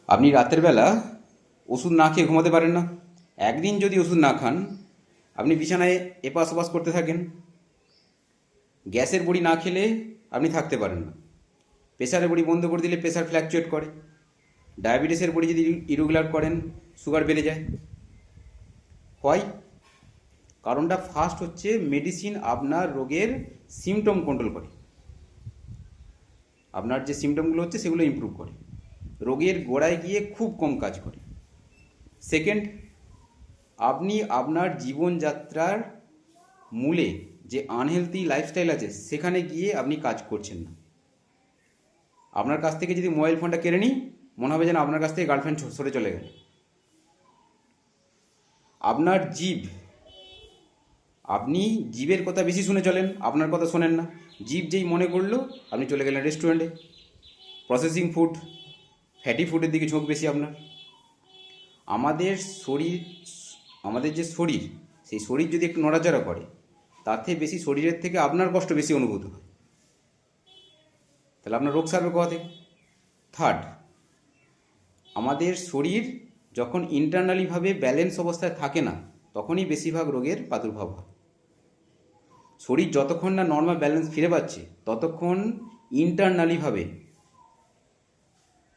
আপনি রাতের বেলা ওষুধ না খেয়ে ঘুমাতে পারেন না। একদিন যদি ওষুধ না খান, আপনি বিছানায় এপাশ ওপাশ করতে থাকেন। গ্যাসের বড়ি না খেলে আপনি থাকতে পারেন না। প্রেশারের বড়ি বন্ধ করে দিলে প্রেশার ফ্ল্যাকচুয়েট করে। ডায়াবেটিসের বড়ি যদি ইরেগুলার করেন, সুগার বেড়ে যায়। হয় কারণটা ফার্স্ট হচ্ছে মেডিসিন আপনার রোগের সিমটম কন্ট্রোল করে, আপনার যে সিমটমগুলো হচ্ছে সেগুলো ইমপ্রুভ করে, রোগের গোড়ায় গিয়ে খুব কম কাজ করে। সেকেন্ড, আপনি আপনার জীবনযাত্রার মূলে যে আনহেলদি লাইফস্টাইল আছে সেখানে গিয়ে আপনি কাজ করছেন না। আপনার কাছ থেকে যদি মোবাইল ফোনটা কেড়ে নিই, মনে হবে যেন আপনার কাছ থেকে গার্লফ্রেন্ড সরে চলে গেল। আপনার জীব, আপনি জীবের কথা বেশি শুনে চলেন, আপনার কথা শোনেন না। জীব যেই মনে করলো আপনি চলে গেলেন রেস্টুরেন্টে। প্রসেসিং ফুড, ফ্যাটি ফুডের দিকে ঝোঁক বেশি আপনার। আমাদের শরীর, আমাদের যে শরীর, সেই শরীর যদি একটু নড়াচড়া করে, তাতে বেশি শরীরের থেকে আপনার কষ্ট বেশি অনুভূত হয়। তাহলে আপনার রোগ সারবে কোথা থেকে? থার্ড, আমাদের শরীর যখন ইন্টারনালিভাবে ব্যালেন্স অবস্থায় থাকে না, তখনই বেশিরভাগ রোগের প্রাদুর্ভাব হয়। শরীর যতক্ষণ না নর্মাল ব্যালেন্স ফিরে পাচ্ছে, ততক্ষণ ইন্টারনালিভাবে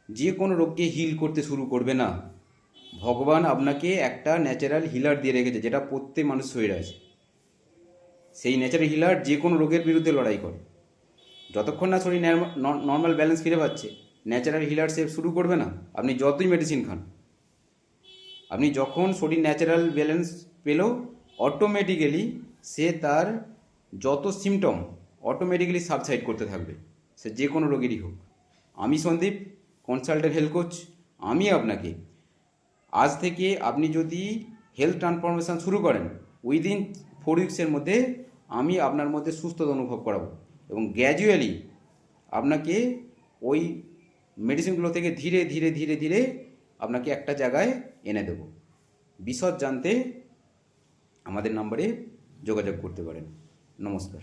যে কোনো রোগকে হিল করতে শুরু করবে না। ভগবান আপনাকে একটা ন্যাচারাল হিলার দিয়ে রেখেছে, যেটা প্রত্যেক মানুষ শরীরে আছে। সেই ন্যাচারাল হিলার যে কোনো রোগের বিরুদ্ধে লড়াই করে। যতক্ষণ না শরীর নর্মাল ব্যালেন্স ফিরে পাচ্ছে, ন্যাচারাল হিলার সে শুরু করবে না। আপনি যতই মেডিসিন খান, আপনি যখন শরীর ন্যাচারাল ব্যালেন্স পেল, অটোমেটিক্যালি সে তার যত সিমটম অটোমেটিক্যালি সাবসাইড করতে থাকবে, সে যে কোনো রোগেরই হোক। আমি সন্দীপ, কনসালটেন্ট হেলথ কোচ। আমি আপনাকে আজ থেকে, আপনি যদি হেলথ ট্রান্সফরমেশন শুরু করেন, উইদিন 4 উইক্সের মধ্যে আমি আপনার মধ্যে সুস্থতা অনুভব করাবো এবং গ্র্যাজুয়ালি আপনাকে ওই মেডিসিনগুলো থেকে ধীরে ধীরে ধীরে ধীরে আপনাকে একটা জায়গায় এনে দেব। বিশদ জানতে আমাদের নম্বরে যোগাযোগ করতে পারেন। নমস্কার।